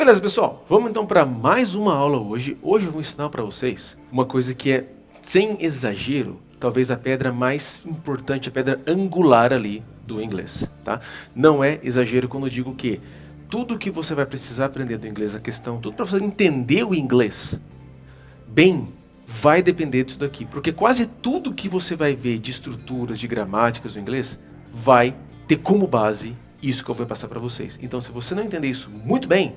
Beleza, pessoal, vamos então para mais uma aula hoje. Hoje eu vou ensinar para vocês uma coisa que é, sem exagero, talvez a pedra mais importante, a pedra angular ali do inglês, tá? Não é exagero quando eu digo que tudo que você vai precisar aprender do inglês, a questão, tudo para você entender o inglês bem, vai depender disso daqui, porque quase tudo que você vai ver de estruturas, de gramáticas do inglês, vai ter como base isso que eu vou passar para vocês. Então, se você não entender isso muito bem,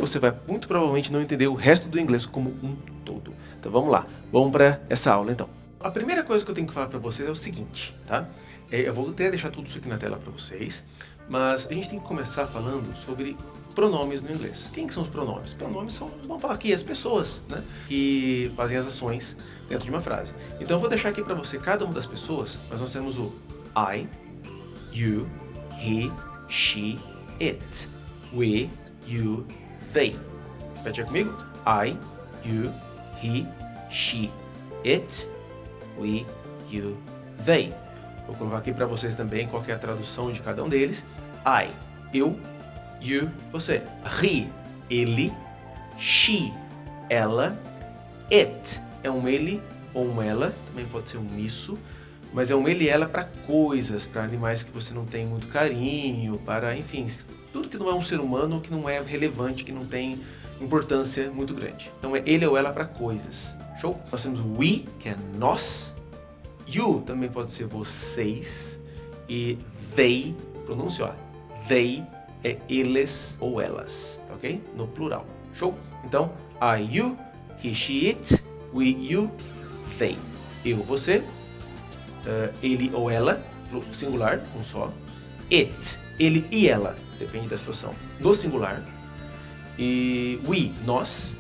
você vai muito provavelmente não entender o resto do inglês como um todo. Então vamos lá, vamos para essa aula então. A primeira coisa que eu tenho que falar para vocês é o seguinte, tá? Eu vou até deixar tudo isso aqui na tela para vocês, mas a gente tem que começar falando sobre pronomes no inglês. Quem que são os pronomes? Pronomes são, vamos falar aqui, as pessoas, né? Que fazem as ações dentro de uma frase. Então eu vou deixar aqui para você cada uma das pessoas, mas nós temos o I, you, he, she, it, we, you, they. Repete comigo. I, you, he, she, it, we, you, they. Vou colocar aqui para vocês também qual é a tradução de cada um deles. I, eu, you, você. He, ele. She, ela. It, é um ele ou um ela, também pode ser um isso, mas é um ele e ela para coisas, para animais que você não tem muito carinho, para, enfim, tudo que não é um ser humano, que não é relevante, que não tem importância muito grande. Então é ele ou ela para coisas. Show? Nós temos o we, que é nós. You também pode ser vocês. E they, pronúncia, ó. They é eles ou elas, tá ok? No plural. Show? Então, I, you, he, she, it, we, you, they. Eu, você. Ele ou ela, singular, um só. It, ele e ela, depende da situação, no singular. E we, nós.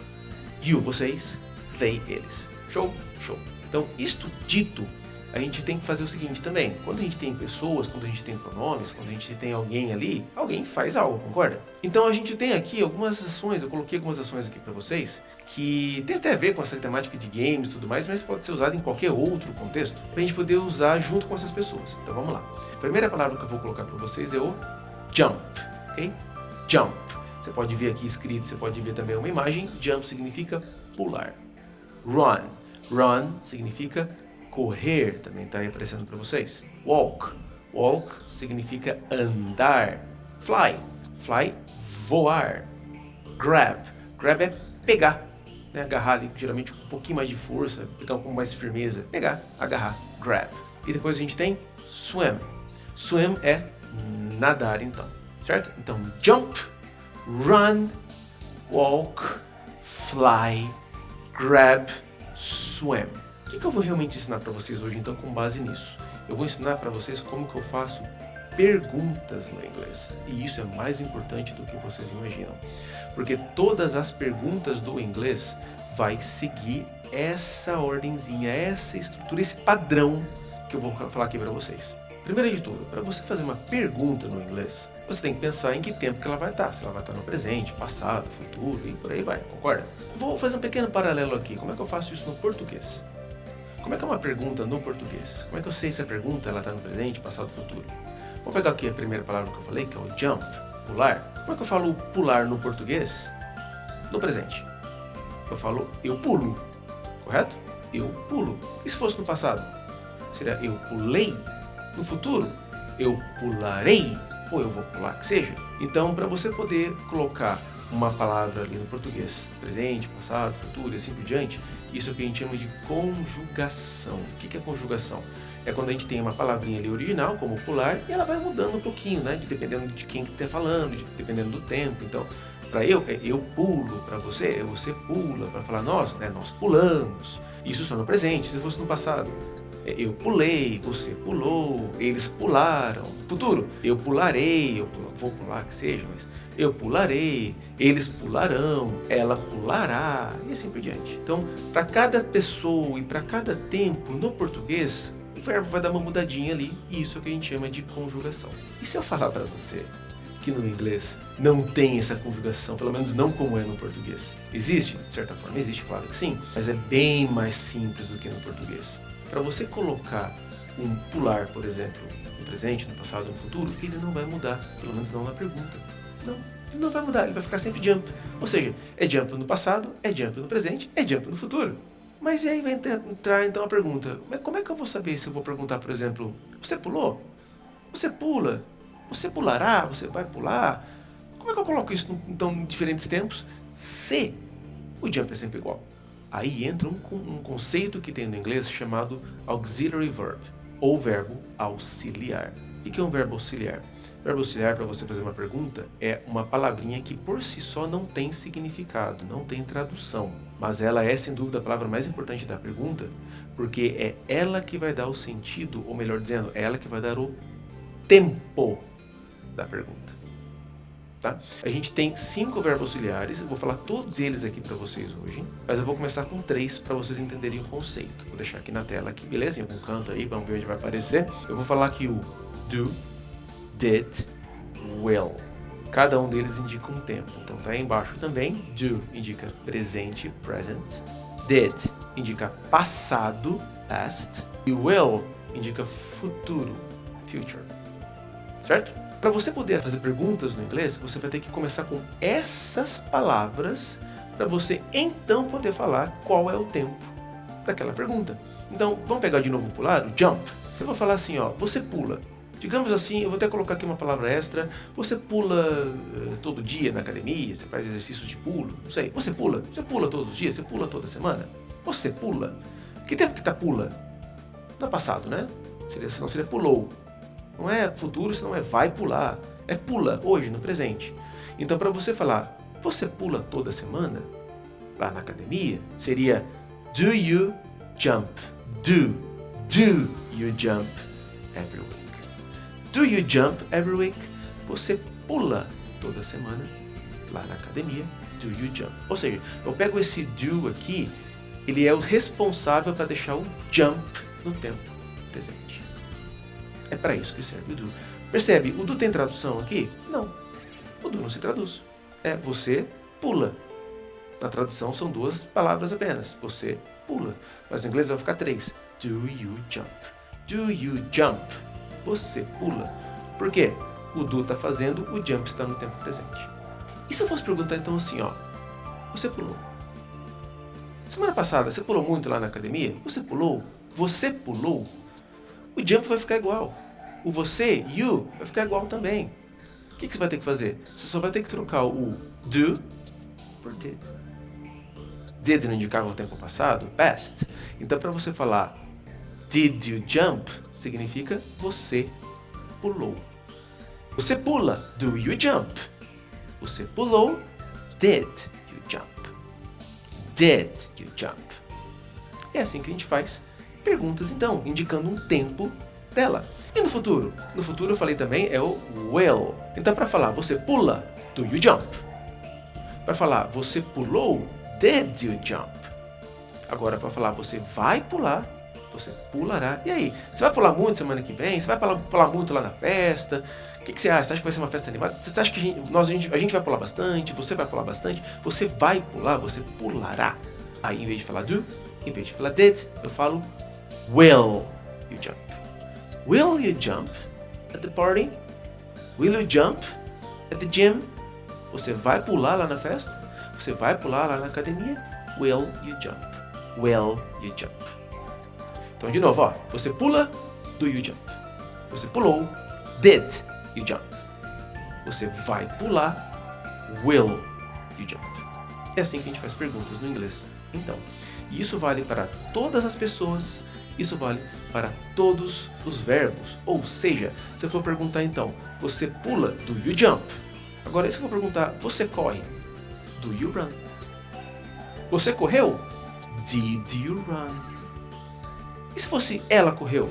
You, vocês. They, eles. Show? Show. Então, isto dito, a gente tem que fazer o seguinte também. Quando a gente tem pessoas, quando a gente tem pronomes, quando a gente tem alguém ali, alguém faz algo, concorda? Então a gente tem aqui algumas ações, eu coloquei algumas ações aqui para vocês, que tem até a ver com essa temática de games e tudo mais, mas pode ser usado em qualquer outro contexto, para a gente poder usar junto com essas pessoas. Então vamos lá. A primeira palavra que eu vou colocar para vocês é o jump, ok? Jump. Você pode ver aqui escrito, você pode ver também uma imagem. Jump significa pular. Run. Run significa correr, também está aí aparecendo para vocês. Walk. Walk significa andar. Fly. Fly, voar. Grab. Grab é pegar, né? Agarrar ali, geralmente com um pouquinho mais de força, pegar com mais firmeza. Pegar, agarrar. Grab. E depois a gente tem swim. Swim é nadar, então. Certo? Então, jump, run, walk, fly, grab, swim. O que eu vou realmente ensinar para vocês hoje, então, com base nisso? Eu vou ensinar para vocês como que eu faço perguntas no inglês. E isso é mais importante do que vocês imaginam. Porque todas as perguntas do inglês vai seguir essa ordenzinha, essa estrutura, esse padrão que eu vou falar aqui para vocês. Primeiro de tudo, para você fazer uma pergunta no inglês, você tem que pensar em que tempo que ela vai estar. Se ela vai estar no presente, passado, futuro e por aí vai, concorda? Vou fazer um pequeno paralelo aqui. Como é que eu faço isso no português? Como é que é uma pergunta no português? Como é que eu sei se a pergunta está no presente, passado, futuro? Vou pegar aqui a primeira palavra que eu falei, que é o jump, pular. Como é que eu falo pular no português? No presente. Eu falo eu pulo, correto? Eu pulo. E se fosse no passado? Seria eu pulei. No futuro, eu pularei. Ou eu vou pular, que seja. Então, para você poder colocar uma palavra ali no português, presente, passado, futuro e assim por diante, isso é o que a gente chama de conjugação. O que é conjugação? É quando a gente tem uma palavrinha ali original, como pular, e ela vai mudando um pouquinho, né? Dependendo de quem que está falando, dependendo do tempo. Então, para eu, é eu pulo, para você, é você pula, para falar nós, né? Nós pulamos. Isso só no presente, se fosse no passado. Eu pulei, você pulou, eles pularam. Futuro, eu pularei, vou pular que seja, mas eu pularei, eles pularão, ela pulará, e assim por diante. Então, para cada pessoa e para cada tempo no português, o verbo vai dar uma mudadinha ali, e isso é o que a gente chama de conjugação. E se eu falar para você que no inglês não tem essa conjugação, pelo menos não como é no português? Existe? De certa forma existe, claro que sim, mas é bem mais simples do que no português. Para você colocar um pular, por exemplo, no presente, no passado, no futuro, ele não vai mudar, pelo menos não na pergunta. Não, Ele não vai mudar, ele vai ficar sempre jump. Ou seja, é jump no passado, é jump no presente, é jump no futuro. Mas e aí vai entrar então a pergunta, mas como é que eu vou saber se eu vou perguntar, por exemplo, você pulou? Você pula? Você pulará? Você vai pular? Como é que eu coloco isso então, em diferentes tempos se o jump é sempre igual? Aí entra um conceito que tem no inglês chamado auxiliary verb, ou verbo auxiliar. O que é um verbo auxiliar? Verbo auxiliar, para você fazer uma pergunta, é uma palavrinha que por si só não tem significado, não tem tradução. Mas ela é, sem dúvida, a palavra mais importante da pergunta, porque é ela que vai dar o sentido, ou melhor dizendo, é ela que vai dar o tempo da pergunta. Tá? A gente tem 5 verbos auxiliares, eu vou falar todos eles aqui para vocês hoje, mas eu vou começar com 3 para vocês entenderem o conceito. Vou deixar aqui na tela, aqui, beleza? Em algum canto aí, vamos ver onde vai aparecer. Eu vou falar aqui o do, did, will. Cada um deles indica um tempo. Então tá aí embaixo também. Do indica presente, present. Did indica passado, past. E will indica futuro, future. Certo? Para você poder fazer perguntas no inglês, você vai ter que começar com essas palavras para você então poder falar qual é o tempo daquela pergunta. Então, vamos pegar de novo pular, o jump. Eu vou falar assim, ó, você pula. Digamos assim, eu vou até colocar aqui uma palavra extra. Você pula todo dia na academia, você faz exercícios de pulo, não sei. Você pula todos os dias, você pula toda semana. Você pula. Que tempo que tá pula? No passado, né? Senão seria pulou. Não é futuro, senão é vai pular. É pula, hoje, no presente. Então, para você falar, você pula toda semana, lá na academia, seria do you jump? Do you jump every week? Do you jump every week? Você pula toda semana, lá na academia, do you jump? Ou seja, eu pego esse do aqui, ele é o responsável para deixar o jump no tempo presente. É para isso que serve o do. Percebe? O do tem tradução aqui? Não. O do não se traduz. É você pula. Na tradução são 2 palavras apenas. Você pula. Mas no inglês vai ficar 3. Do you jump? Do you jump? Você pula. Por quê? O do está fazendo, o jump está no tempo presente. E se eu fosse perguntar então assim, ó. Você pulou? Semana passada, você pulou muito lá na academia? Você pulou? Você pulou? O jump vai ficar igual. O você, you, vai ficar igual também. O que você vai ter que fazer? Você só vai ter que trocar o do por did. Did não indicava o tempo passado, past. Então, para você falar did you jump, significa você pulou. Você pula, do you jump? Você pulou, did you jump? Did you jump? É assim que a gente faz perguntas, então, indicando um tempo dela. E no futuro? No futuro eu falei também é o will. Então, para falar você pula, do you jump? Para falar você pulou, did you jump? Agora, para falar você vai pular, você pulará. E aí? Você vai pular muito semana que vem? Você vai pular muito lá na festa? O que você acha? Você acha que vai ser uma festa animada? Você acha que a gente vai pular bastante? Você vai pular bastante? Você vai pular, você pulará. Aí, em vez de falar do, em vez de falar did, eu falo will you jump? Will you jump at the party? Will you jump at the gym? Você vai pular lá na festa? Você vai pular lá na academia? Will you jump? Will you jump? Então, de novo, ó. Você pula, do you jump? Você pulou, did you jump? Você vai pular, will you jump? É assim que a gente faz perguntas no inglês. Então, e isso vale para todas as pessoas, isso vale para todos os verbos. Ou seja, se eu for perguntar então, você pula, do you jump? Agora, se eu for perguntar, você corre, do you run? Você correu? Did you run? E se fosse ela correu?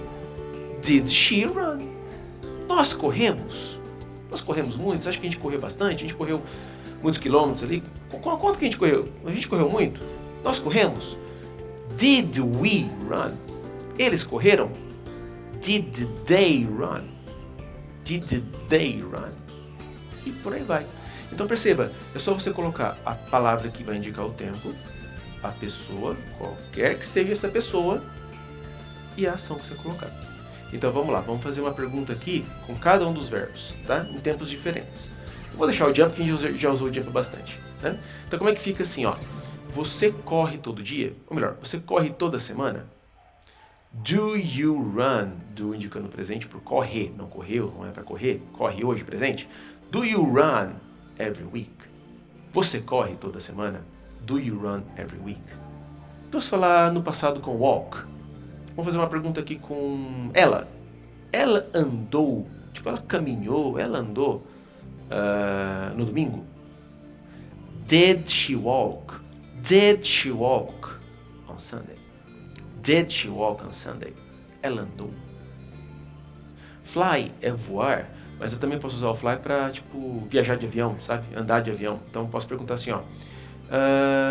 Did she run? Nós corremos? Nós corremos muito? Você acha que a gente correu bastante? A gente correu muitos quilômetros ali? Quanto que a gente correu? A gente correu muito? Nós corremos? Did we run? Eles correram? Did they run? Did they run? E por aí vai. Então perceba, é só você colocar a palavra que vai indicar o tempo, a pessoa, qualquer que seja essa pessoa, e a ação que você colocar. Então vamos lá, vamos fazer uma pergunta aqui com cada um dos verbos, tá? Em tempos diferentes. Eu vou deixar o jump, porque a gente já usou o jump bastante. Né? Então como é que fica assim, ó? Você corre todo dia? Ou melhor, você corre toda semana? Do you run? Do indicando presente por correr, não correu, não é para correr, corre hoje, presente. Do you run every week? Você corre toda semana? Do you run every week? Então se falar no passado com walk, vamos fazer uma pergunta aqui com ela. Ela andou, tipo, ela caminhou, ela andou no domingo? Did she walk? Did she walk on Sunday? Did she walk on Sunday? Ela andou. Fly é voar, mas eu também posso usar o fly para, tipo, viajar de avião, sabe? Andar de avião. Então eu posso perguntar assim, ó.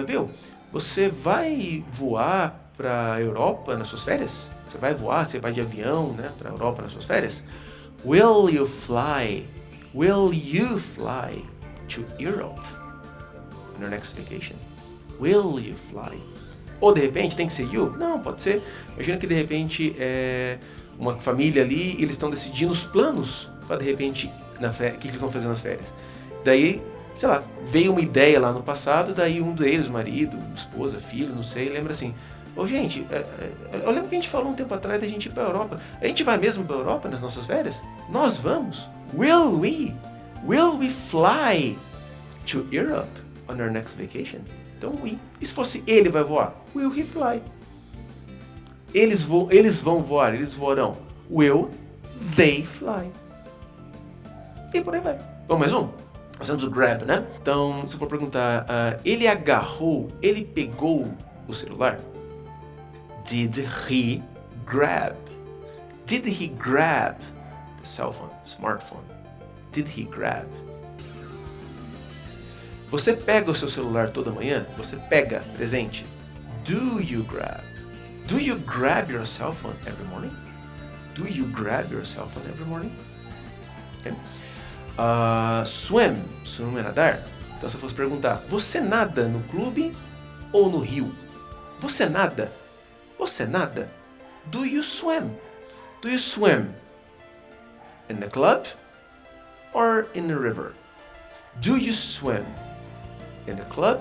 Viu, você vai voar para a Europa nas suas férias? Você vai voar, você vai de avião, né, para a Europa nas suas férias? Will you fly? Will you fly to Europe on your next vacation? Will you fly? Ou de repente tem que ser you? Não, pode ser. Imagina que de repente é uma família ali e eles estão decidindo os planos para de repente o que eles vão fazer nas férias. Daí, sei lá, veio uma ideia lá no passado, daí um deles, marido, esposa, filho, não sei, lembra assim: ô gente, eu lembro que a gente falou um tempo atrás da gente ir para a Europa. A gente vai mesmo para a Europa nas nossas férias? Nós vamos? Will we? Will we fly to Europe on our next vacation? Então, we. E se fosse ele vai voar? Will he fly? Eles vão voar, eles voarão. Will they fly? E por aí vai. Vamos mais um? Nós temos o grab, né? Então, se eu for perguntar, ele agarrou, ele pegou o celular? Did he grab? Did he grab the cell phone, smartphone? Did he grab? Você pega o seu celular toda manhã? Você pega, presente. Do you grab? Do you grab your cell phone every morning? Do you grab your cell phone every morning? Okay. Swim. Swim é nadar. Então se eu fosse perguntar, você nada no clube ou no rio? Você nada? Você nada? Do you swim? Do you swim in the club or in the river? Do you swim in the club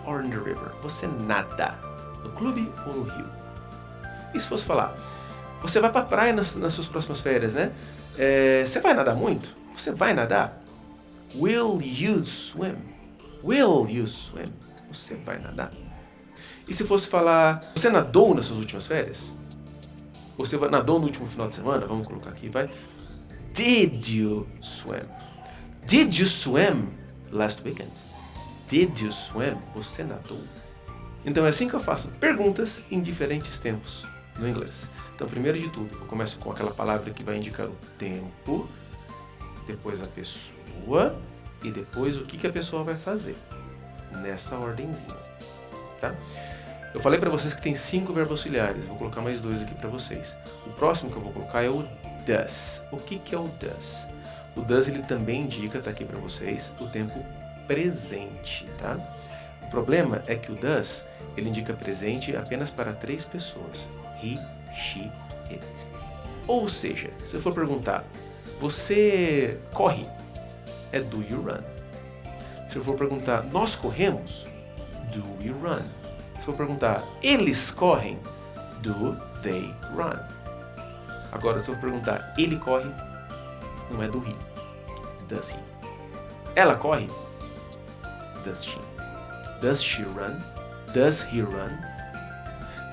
or in the river? Você nada no clube ou no rio? E se fosse falar, você vai para a praia nas suas próximas férias, né? Você vai nadar muito? Você vai nadar? Will you swim? Will you swim? Você vai nadar? E se fosse falar, você nadou nas suas últimas férias? Você nadou no último final de semana? Vamos colocar aqui, vai. Did you swim? Did you swim last weekend? Did you swim? Você nadou? Então é assim que eu faço perguntas em diferentes tempos no inglês. Então, primeiro de tudo, eu começo com aquela palavra que vai indicar o tempo, depois a pessoa e depois o que a pessoa vai fazer. Nessa ordenzinha, tá? Eu falei para vocês que tem 5 verbos auxiliares, vou colocar mais 2 aqui para vocês. O próximo que eu vou colocar é o does. O que é o does? O does ele também indica, tá aqui para vocês, o tempo presente, tá? O problema é que o does ele indica presente apenas para 3 pessoas. He, she, it. Ou seja, se eu for perguntar, você corre? É do you run. Se eu for perguntar, nós corremos? Do we run. Se eu for perguntar, eles correm? Do they run. Agora, se eu for perguntar, ele corre? Não é do he. Does he. Ela corre? Does she. Does she run? Does he run?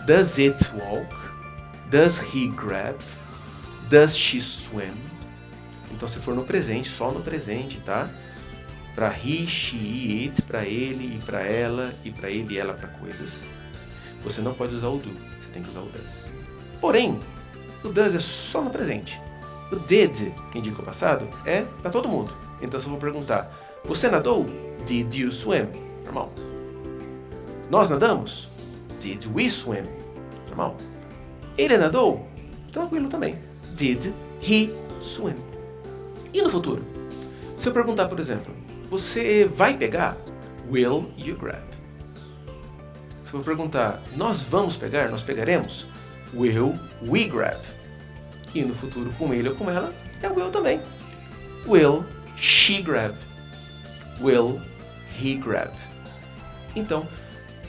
Does it walk? Does he grab? Does she swim? Então, se for no presente, só no presente, tá? Para he, she, it, para ele e para ela, e para ele e ela para coisas. Você não pode usar o do, você tem que usar o does. Porém, o does é só no presente. O did, que indica o passado, é para todo mundo. Então, se eu vou perguntar, você nadou? Did you swim? Normal. Nós nadamos? Did we swim? Normal. Ele nadou? Tranquilo também. Did he swim? E no futuro? Se eu perguntar, por exemplo, você vai pegar? Will you grab? Se eu perguntar, nós vamos pegar? Nós pegaremos? Will we grab? E no futuro, com ele ou com ela, é will também. Will she grab? will he grab? Então,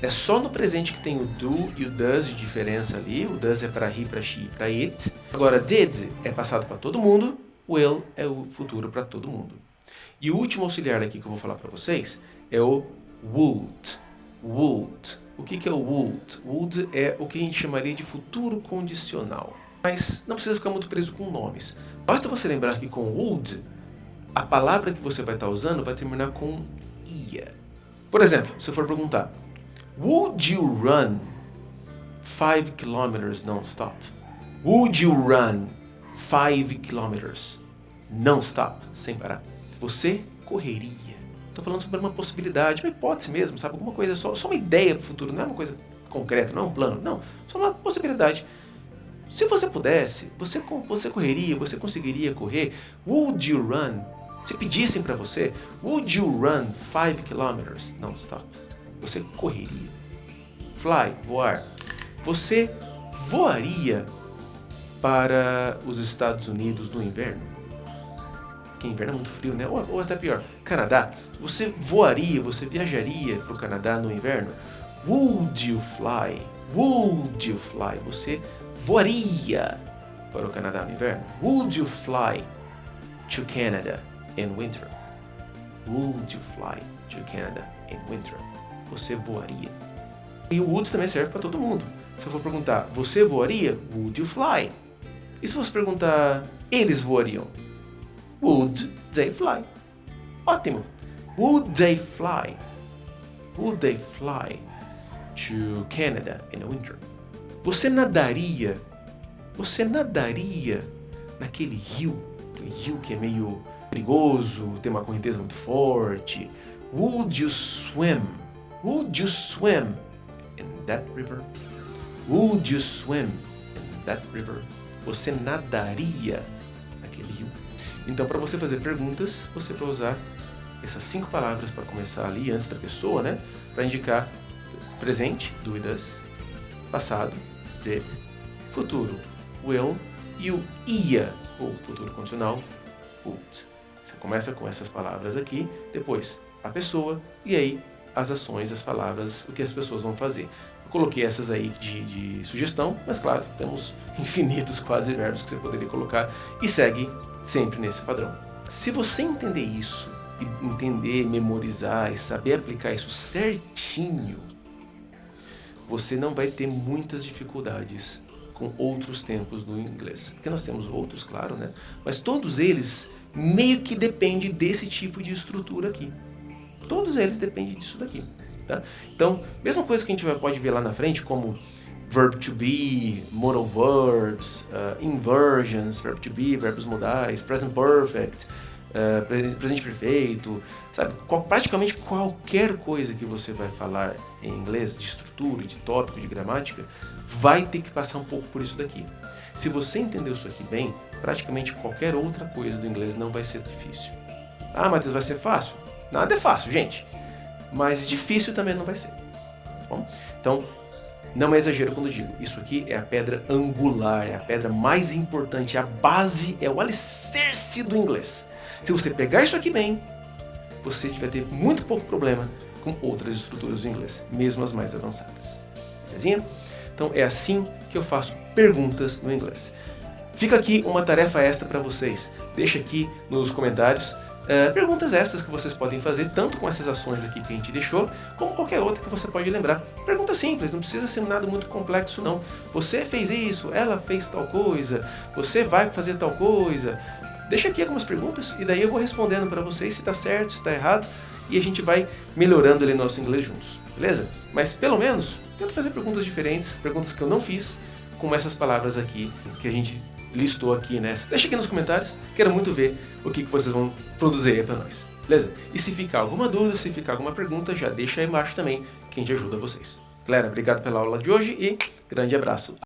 é só no presente que tem o do e o does de diferença ali. O does é para he, para she, para it. Agora, did é passado para todo mundo. Will é o futuro para todo mundo. E o último auxiliar aqui que eu vou falar para vocês é o would. Would. O que é o would? Would é o que a gente chamaria de futuro condicional. Mas não precisa ficar muito preso com nomes. Basta você lembrar que com would, a palavra que você vai estar usando vai terminar com ia. Por exemplo, se eu for perguntar, would you run 5 kilometers non-stop? Would you run 5 kilometers non-stop, sem parar? Você correria. Estou falando sobre uma possibilidade, uma hipótese mesmo, sabe? Alguma coisa, só uma ideia para o futuro, não é uma coisa concreta, não é um plano, não. Só uma possibilidade. Se você pudesse, você correria, você conseguiria correr. Would you run? Se pedissem para você, would you run 5 kilometers non-stop? Você correria. Fly, voar. Você voaria para os Estados Unidos no inverno? Porque inverno é muito frio, né? Ou até pior, Canadá. Você voaria, você viajaria para o Canadá no inverno? Would you fly? Would you fly? Você voaria para o Canadá no inverno? Would you fly to Canada in winter? Would you fly to Canada in winter? Você voaria. E o would também serve para todo mundo. Se eu for perguntar, você voaria? Would you fly? E se você perguntar, eles voariam? Would they fly? Ótimo! Would they fly? Would they fly to Canada in the winter? Você nadaria naquele rio que é meio perigoso, tem uma correnteza muito forte. Would you swim? Would you swim in that river? Would you swim in that river? Você nadaria naquele rio? Então, para você fazer perguntas, você vai usar essas 5 palavras para começar ali antes da pessoa, né? Para indicar presente, do e does, passado, did, futuro, will, e o ia, ou futuro condicional, would. Você começa com essas palavras aqui, depois a pessoa, e aí as ações, as palavras, o que as pessoas vão fazer. Eu coloquei essas aí de sugestão, mas claro, temos infinitos quase verbos que você poderia colocar e segue sempre nesse padrão. Se você entender isso, e entender, memorizar e saber aplicar isso certinho, você não vai ter muitas dificuldades com outros tempos do inglês. Porque nós temos outros, claro, né? Mas todos eles meio que dependem desse tipo de estrutura aqui. Todos eles dependem disso daqui, tá? Então, mesma coisa que a gente pode ver lá na frente, como verb to be, modal verbs, inversions, verb to be, verbos modais, present perfect, presente perfeito, sabe? Praticamente qualquer coisa que você vai falar em inglês, de estrutura, de tópico, de gramática, vai ter que passar um pouco por isso daqui. Se você entendeu isso aqui bem, praticamente qualquer outra coisa do inglês não vai ser difícil. Ah, Matheus, vai ser fácil? Nada é fácil, gente. Mas difícil também não vai ser. Tá bom? Então, não é exagero quando digo. Isso aqui é a pedra angular, é a pedra mais importante, a base, é o alicerce do inglês. Se você pegar isso aqui bem, você vai ter muito pouco problema com outras estruturas do inglês, mesmo as mais avançadas. Belezinha? Então é assim que eu faço perguntas no inglês. Fica aqui uma tarefa extra para vocês. Deixa aqui nos comentários perguntas extras que vocês podem fazer, tanto com essas ações aqui que a gente deixou, como qualquer outra que você pode lembrar. Pergunta simples, não precisa ser nada muito complexo não. Você fez isso, ela fez tal coisa, você vai fazer tal coisa. Deixa aqui algumas perguntas e daí eu vou respondendo para vocês se está certo, se está errado, e a gente vai melhorando ali nosso inglês juntos, beleza? Mas pelo menos, tenta fazer perguntas diferentes, perguntas que eu não fiz, com essas palavras aqui que a gente listou aqui, né? Deixa aqui nos comentários, quero muito ver o que vocês vão produzir aí para nós, beleza? E se ficar alguma dúvida, se ficar alguma pergunta, já deixa aí embaixo também, que a gente ajuda vocês. Galera, obrigado pela aula de hoje e grande abraço.